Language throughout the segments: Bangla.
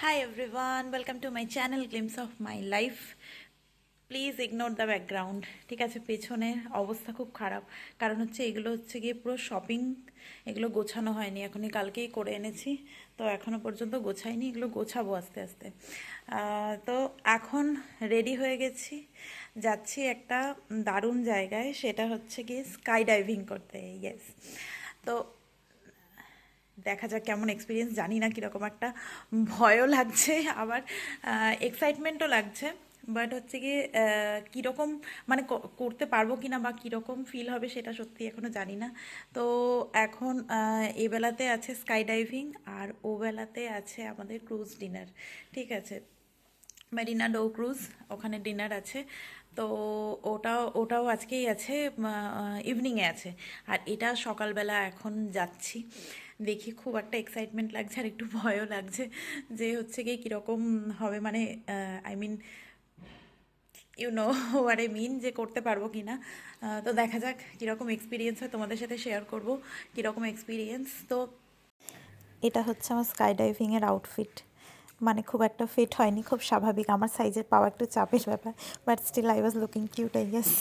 Hi everyone, welcome to my channel Glimpse of my life. Please ignore the background. ঠিক আছে, পেছনের অবস্থা খুব খারাপ, কারণ হচ্ছে এগুলো হচ্ছে গিয়ে পুরো শপিং, এগুলো গোছানো হয়নি, এখনই কালকেই করে এনেছি, তো এখনও পর্যন্ত গোছাইনি, এগুলো গোছাবো আস্তে আস্তে। তো এখন রেডি হয়ে গেছি, যাচ্ছি একটা দারুণ জায়গায়, সেটা হচ্ছে গিয়ে স্কাই ডাইভিং করতে। ইয়েস, তো দেখা যাক কেমন এক্সপিরিয়েন্স, জানি না, কীরকম একটা ভয়ও লাগছে, আবার এক্সাইটমেন্টও লাগছে, বাট হচ্ছে গিয়ে কীরকম মানে করতে পারবো কি না বা কীরকম ফিল হবে সেটা সত্যি এখনও জানি না। তো এখন এ বেলাতে আছে স্কাই ডাইভিং, আর ও বেলাতে আছে আমাদের ক্রুজ ডিনার। ঠিক আছে, মেরিনা ডো ক্রুজ, ওখানে ডিনার আছে। তো ওটাও আজকেই আছে, ইভিনিংয়ে আছে, আর এটা সকালবেলা এখন যাচ্ছি। দেখি, খুব একটা এক্সাইটমেন্ট লাগছে আর একটু ভয়ও লাগছে যে হচ্ছে গিয়ে কীরকম হবে, মানে I mean what I mean, যে করতে পারবো কি না। তো দেখা যাক কীরকম এক্সপিরিয়েন্স হয়, তোমাদের সাথে শেয়ার করবো কীরকম এক্সপিরিয়েন্স। তো এটা হচ্ছে আমার স্কাই ডাইভিংয়ের আউটফিট, মানে খুব একটা ফিট হয়নি, খুব স্বাভাবিক, আমার সাইজের পাওয়া একটু চাপের ব্যাপার, but still I was looking cute, I guess.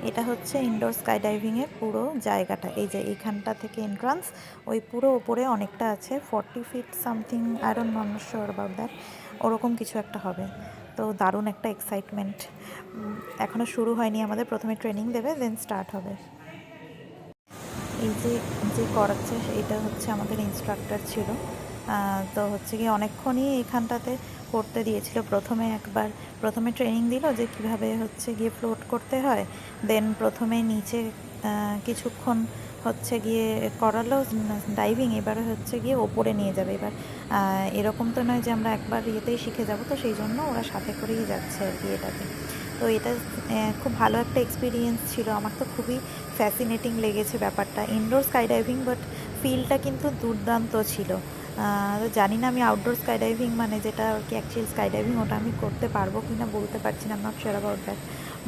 এটা হচ্ছে ইনডোর স্কাই ডাইভিংয়ের পুরো জায়গাটা, এই যে এইখানটা থেকে এন্ট্রান্স, ওই পুরো ওপরে অনেকটা আছে, 40 feet something, I don't not sure about that, ওরকম কিছু একটা হবে। তো দারুণ একটা এক্সাইটমেন্ট, এখনও শুরু হয়নি আমাদের, প্রথমে ট্রেনিং দেবে, দেন স্টার্ট হবে। এই যে যে করাচ্ছে এটা হচ্ছে আমাদের ইনস্ট্রাক্টর ছিল। তো হচ্ছে গিয়ে অনেকক্ষণই এখানটাতে করতে দিয়েছিল, প্রথমে ট্রেনিং দিল যে কিভাবে হচ্ছে গিয়ে ফ্লোট করতে হয়, দেন প্রথমে নিচে কিছুক্ষণ হচ্ছে গিয়ে করালো ডাইভিং, এবারে হচ্ছে গিয়ে ওপরে নিয়ে যাবে। এবার এরকম তো নয় যে আমরা একবার ইয়েতেই শিখে যাব, তো সেই জন্য ওরা সাথে করেই যাচ্ছে আর কি এটাতে। তো এটা খুব ভালো একটা এক্সপিরিয়েন্স ছিল, আমার তো খুবই ফ্যাসিনেটিং লেগেছে ব্যাপারটা, ইনডোর স্কাই ডাইভিং, বাট ফিলটা কিন্তু দুর্দান্ত ছিল। তো জানি না আমি আউটডোর স্কাই ডাইভিং মানে যেটা আর কি অ্যাকচুয়াল স্কাই ডাইভিং, ওটা আমি করতে পারবো কি না বলতে পারছি না, not sure about that,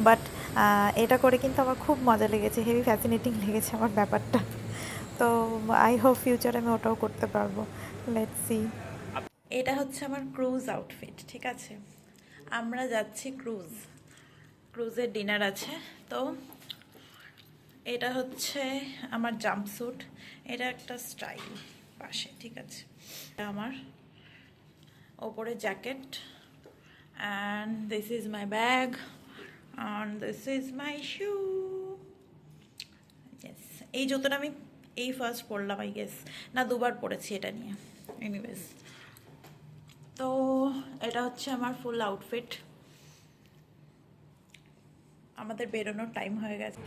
but এটা করে কিন্তু আমার খুব মজা লেগেছে, হেভি ফ্যাসিনেটিং লেগেছে আমার ব্যাপারটা। তো আই হোপ ফিউচারে আমি ওটাও করতে পারবো, লেটস সি। এটা হচ্ছে আমার ক্রুজ আউটফিট, ঠিক আছে, আমরা যাচ্ছি ক্রুজের ডিনার আছে। তো এটা হচ্ছে আমার জাম্পস্যুট, এটা একটা স্টাইল পাশে, ঠিক আছে, এটা আমার ওপরে jacket, and this is my bag, and this is my shoe. Yes, এই জুতোটা আমি এই ফার্স্ট পরলাম, আই গেস, না দুবার পরেছি এটা নিয়ে, এনিওয়েজ। তো এটা হচ্ছে আমার ফুল আউটফিট, আমাদের বেরোনোর টাইম হয়ে গেছে।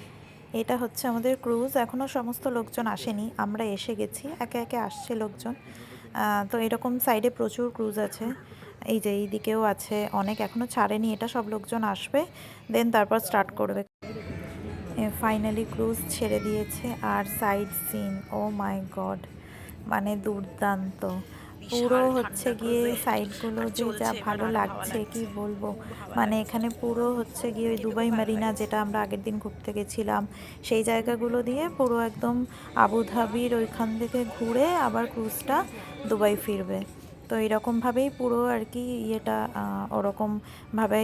এটা হচ্ছে আমাদের ক্রুজ, এখনও সমস্ত লোকজন আসেনি, আমরা এসে গেছি, একে একে আসছে লোকজন। তো এরকম সাইডে প্রচুর ক্রুজ আছে, এই যে এই দিকেও আছে অনেক, এখনও ছাড়েনি, এটা সব লোকজন আসবে, দেন তারপর স্টার্ট করবে। ফাইনালি ক্রুজ ছেড়ে দিয়েছে, আর সাইড সিন, ও মাই গড, মানে দুর্দান্ত, পুরো হচ্ছে গিয়ে সাইডগুলো যে যা ভালো লাগছে কি বলবো, মানে এখানে পুরো হচ্ছে গিয়ে ওই দুবাই মেরিনা যেটা আমরা আগের দিন ঘুরতে গেছিলাম, সেই জায়গাগুলো দিয়ে পুরো একদম আবুধাবির ওইখান থেকে ঘুরে আবার ক্রুজটা দুবাই ফিরবে। তো এরকমভাবেই পুরো আর কি ইয়েটা ওরকমভাবে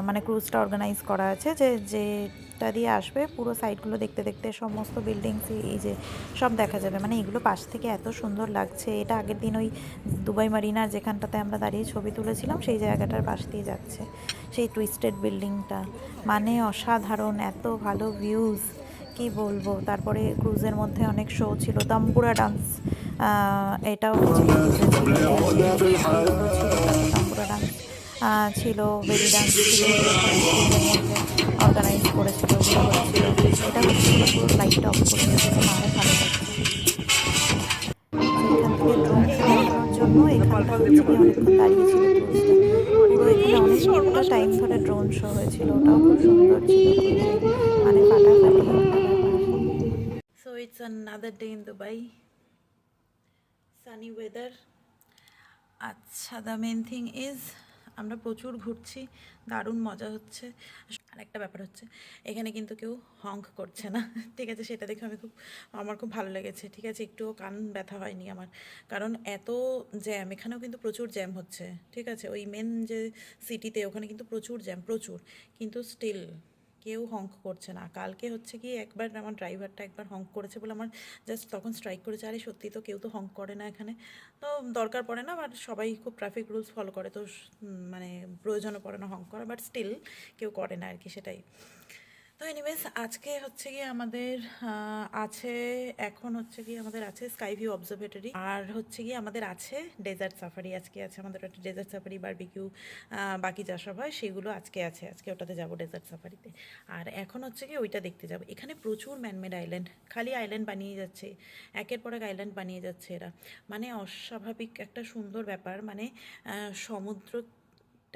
মানে ক্রুজটা অর্গানাইজ করা আছে, যে যেটা দিয়ে আসবে পুরো সাইডগুলো দেখতে দেখতে সমস্ত বিল্ডিংস এই যে সব দেখা যাবে, মানে এগুলো পাশ থেকে এত সুন্দর লাগছে। এটা আগের দিন ওই দুবাই মারিনার যেখানটাতে আমরা দাঁড়িয়ে ছবি তুলেছিলাম সেই জায়গাটার পাশ দিয়ে যাচ্ছে, সেই টুইস্টেড বিল্ডিংটা, মানে অসাধারণ, এত ভালো ভিউজ কি বলবো। তারপরে ক্রুজের মধ্যে অনেক শো ছিল, তাম্বুরা ডান্স, এটাও কিছু তাম্বুরা ডান্স ছিল, বেলি ডান্স ছিল, এগুলো সব ক্রুজের মধ্যে অর্গানাইজ করেছিল, ওগুলো হচ্ছিল। এটা হচ্ছিল পুরো লাইটটা অফ করে দিয়েছিল, নাহলে ভালো লাগছে। এখান থেকে ড্রোন শো দেখানোর জন্য এখানটা হচ্ছে গিয়ে অনেকক্ষণ দাঁড়িয়েছিল ক্রুজটা, পুরো এখানে অনেকটা টাইম ধরে ড্রোন শো হয়েছিল, ওটাও খুব সুন্দর ছিল ক্রুজে, মানে ফাটাফাটি একটা ব্যাপার। So it's another day in Dubai, Sunny weather. আচ্ছা, দ্য মেন থিং ইজ আমরা প্রচুর ঘুরছি, দারুণ মজা হচ্ছে। আর একটা ব্যাপার হচ্ছে এখানে কিন্তু কেউ হংক করছে না, ঠিক আছে? সেটা দেখে আমার খুব ভালো লেগেছে, ঠিক আছে? একটুও কান ব্যথা হয়নি আমার, কারণ এত জ্যাম, এখানেও কিন্তু প্রচুর জ্যাম হচ্ছে, ঠিক আছে? ওই মেন যে সিটিতে ওখানে কিন্তু প্রচুর জ্যাম, প্রচুর, কিন্তু স্টিল কেউ হংক করছে না। কালকে হচ্ছে কি একবার আমার ড্রাইভারটা একবার হংক করেছে বলে আমার জাস্ট তখন স্ট্রাইক করেছে, আরে সত্যি তো কেউ তো হংক করে না এখানে, তো দরকার পড়ে না, বাট সবাই খুব ট্রাফিক রুলস ফলো করে, তো মানে প্রয়োজনও পড়ে না হংক করা, বাট স্টিল কেউ করে না আর কি, সেটাই। তো এনিওয়েজ আজকে হচ্ছে গিয়ে আমাদের আছে, এখন হচ্ছে গিয়ে আমাদের আছে স্কাই ভিউ অবজারভেটরি, আর হচ্ছে গিয়ে আমাদের আছে ডেজার্ট সাফারি। আজকে আছে আমাদের একটা ডেজার্ট সাফারি, বারবিকিউ, বাকি যা সব হয় সেগুলো আজকে আছে, আজকে ওটাতে যাব ডেজার্ট সাফারিতে। আর এখন হচ্ছে গিয়ে ওইটা দেখতে যাব। এখানে প্রচুর ম্যানমেড আইল্যান্ড, খালি আইল্যান্ড বানিয়ে যাচ্ছে, একের পর এক আইল্যান্ড বানিয়ে যাচ্ছে এরা, মানে অস্বাভাবিক একটা সুন্দর ব্যাপার, মানে সমুদ্র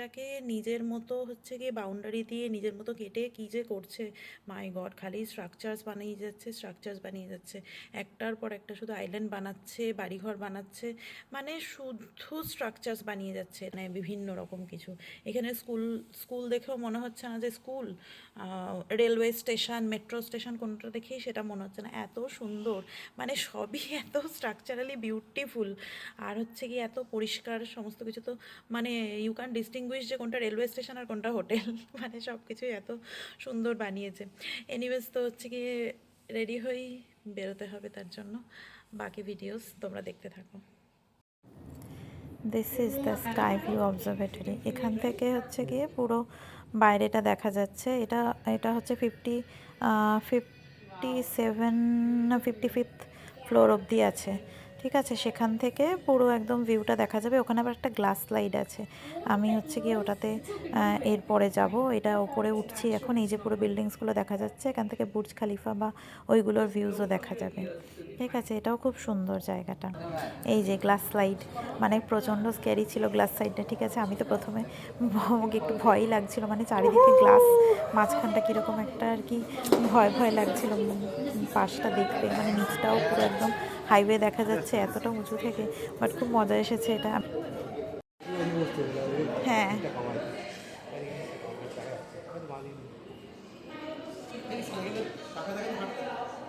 টাকে নিজের মতো হচ্ছে গিয়ে বাউন্ডারি দিয়ে নিজের মতো কেটে কী যে করছে, মাই গড! খালি স্ট্রাকচার্স বানিয়ে যাচ্ছে, স্ট্রাকচার্স বানিয়ে যাচ্ছে, একটার পর একটা শুধু আইল্যান্ড বানাচ্ছে, বাড়িঘর বানাচ্ছে, মানে শুধু স্ট্রাকচার্স বানিয়ে যাচ্ছে, মানে বিভিন্ন রকম কিছু। এখানে স্কুল স্কুল দেখেও মনে হচ্ছে না যে school, railway station, metro station কোনটা দেখেই সেটা মনে হচ্ছে না, এত সুন্দর, মানে সবই এত স্ট্রাকচারালি বিউটিফুল, আর হচ্ছে কি এত পরিষ্কার সমস্ত কিছু, তো মানে ইউ ক্যান ডিস্টিংগুইশ যে কোনটা রেলওয়ে স্টেশন আর কোনটা হোটেল, মানে সব কিছুই এত সুন্দর বানিয়েছে। এনিওয়েজ তো হচ্ছে কি রেডি হয়েই বেরোতে হবে, তার জন্য বাকি ভিডিওস তোমরা দেখতে থাকো। This is the sky view observatory. এখান থেকে হচ্ছে গিয়ে পুরো বাইরেটা দেখা যাচ্ছে। এটা এটা হচ্ছে 57 না 55th ফ্লোর অবধি আছে, ঠিক আছে? সেখান থেকে পুরো একদম ভিউটা দেখা যাবে। ওখানে আবার একটা গ্লাস স্লাইড আছে, আমি হচ্ছে গিয়ে ওটাতে এরপরে যাব। এটা ওপরে উঠছি এখন, এই যে পুরো বিল্ডিংসগুলো দেখা যাচ্ছে, এখান থেকে বুর্জ খালিফা বা ওইগুলোর ভিউজও দেখা যাবে, ঠিক আছে? এটাও খুব সুন্দর জায়গাটা। এই যে গ্লাস স্লাইড, মানে প্রচণ্ড স্ক্যারি ছিল গ্লাস সাইডটা, ঠিক আছে? আমি তো প্রথমে আমাকে একটু ভয়ই লাগছিল, মানে চারিদিকে গ্লাস, মাঝখানটা কীরকম একটা আর কি ভয় ভয় লাগছিল পাশটা দেখতে, মানে নিচটাও পুরো একদম হাইওয়ে দেখা যাচ্ছে এতটা উঁচু থেকে, বাট খুব মজা এসেছে এটা। হ্যাঁ,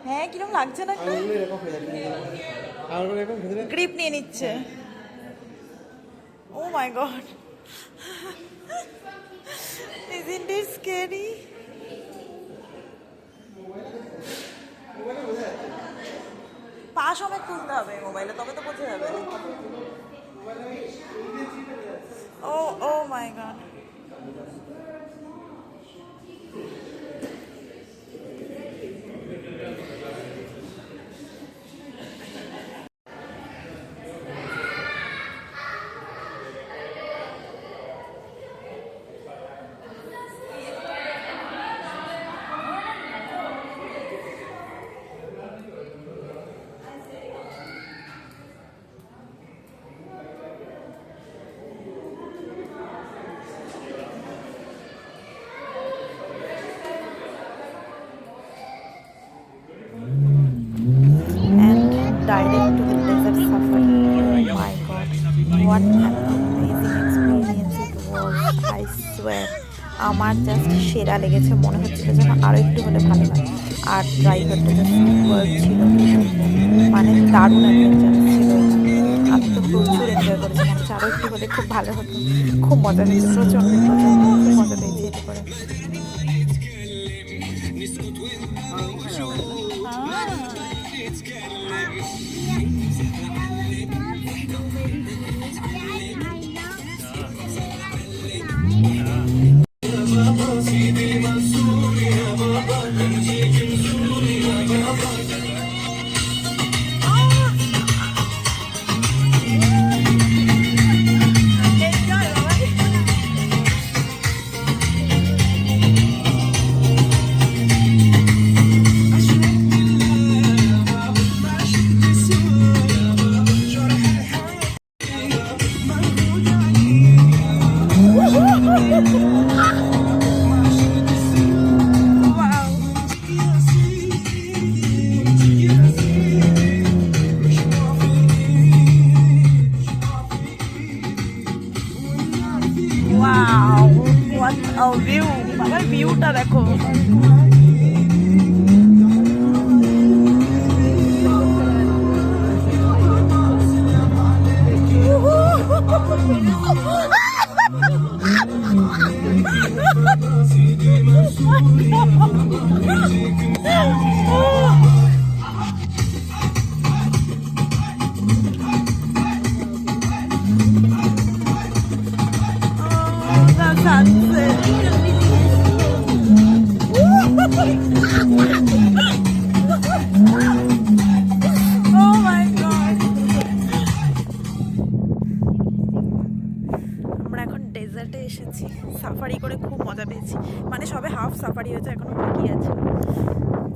হ্যাঁ, কিরকম লাগছে না, গ্রিপ নিয়ে নিচ্ছে। ও মাই গড, isn't it scary? পা সমেত তুলতে হবে মোবাইলে, তবে তো বোঝা যাবে। ও, ও মাই god. Direct to the desert safari. Oh my god, what an amazing experience it was, I swear. আমার জাস্ট সেরা লেগেছে, মনে হচ্ছিল যেন আরও একটু হলে ভালো হয়। আর ড্রাইভারটা জাস্ট ওয়ার্ক ছিল, মানে দারুণ অ্যাডভেঞ্চারাস ছিল এটা। আমি তো প্রচুর এনজয় করেছি, মনে হচ্ছে আরও একটু হলে খুব ভালো হতো। খুব মজা হয়েছে, প্রচণ্ড প্রচণ্ড খুব মজা পেয়েছি এটা করে। ভিউ, বাবার ভিউটা দেখো। আমরা এখন ডেজার্টে এসেছি, সাফারি করে খুব মজা পেয়েছি। মানে সবে হাফ সাফারি হয়েছে, এখনো বাকি আছে।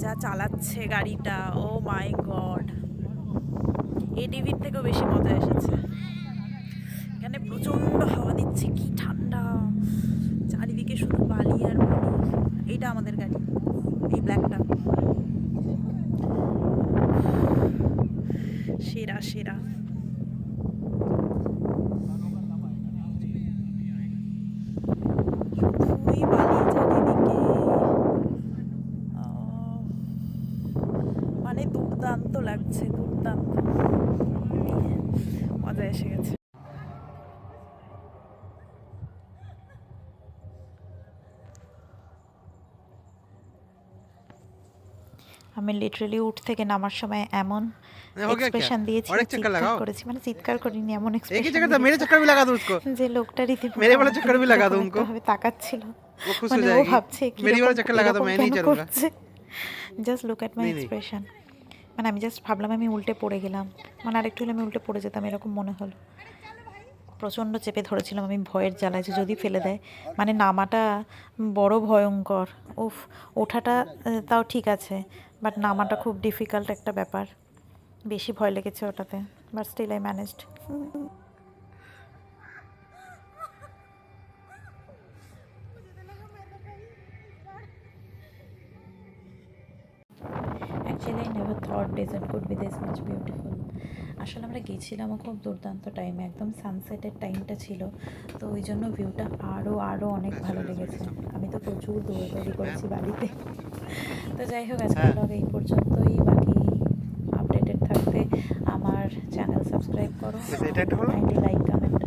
যা চালাচ্ছে গাড়িটা, ও মাই গড, এডিভির থেকেও বেশি মজা এসেছে। এখানে প্রচণ্ড হাওয়া দিচ্ছে, কি ঠান্ডা, চারিদিকে শুধু বালি আর বালি। এইটা আমাদের গাড়ি, এই ব্ল্যাকটা। সেরা সেরা। শুধুই বালি চারিদিকে, মানে দুর্দান্ত লাগছে, দুর্দান্ত, মজা এসে গেছে। আমি লিটারালি উঠ থেকে নামার সময় এমন এক্সপ্রেশন দিয়েছি, চিৎকার করেছি, মানে চিৎকার করিনি, এমন এক্সপ্রেশন যে লোকটা রীতিমতো তাকাচ্ছিল, মানে ও ভাবছে করছে। Just look at my expression. মানে আমি জাস্ট ভাবলাম আমি উল্টে পড়ে গেলাম, মানে আরেকটু হলে আমি উল্টে পড়ে যেতাম, এরকম মনে হলো। প্রচণ্ড চেপে ধরেছিলাম আমি ভয়ের জ্বালায় যে যদি ফেলে দেয়। মানে নামাটা বড় ভয়ঙ্কর, উফ। ওঠাটা তাও ঠিক আছে, বাট নামাটা খুব ডিফিকাল্ট একটা ব্যাপার, বেশি ভয় লেগেছে ওটাতে, but still I managed. Actually I never thought desert could be this much beautiful. আসলে আমরা গেছিলামও খুব দুর্দান্ত টাইমে, একদম সানসেটের টাইমটা ছিল, তো ওই জন্য ভিউটা আরও অনেক ভালো লেগেছে। আমি তো প্রচুর দৌড়াদৌড়ি করেছি বাড়িতে। তো যাই হোক, আজকের ব্লগ এই পর্যন্তই। বাকি আপডেটেড থাকতে আমার চ্যানেল সাবস্ক্রাইব করো, লাইক কমেন্ট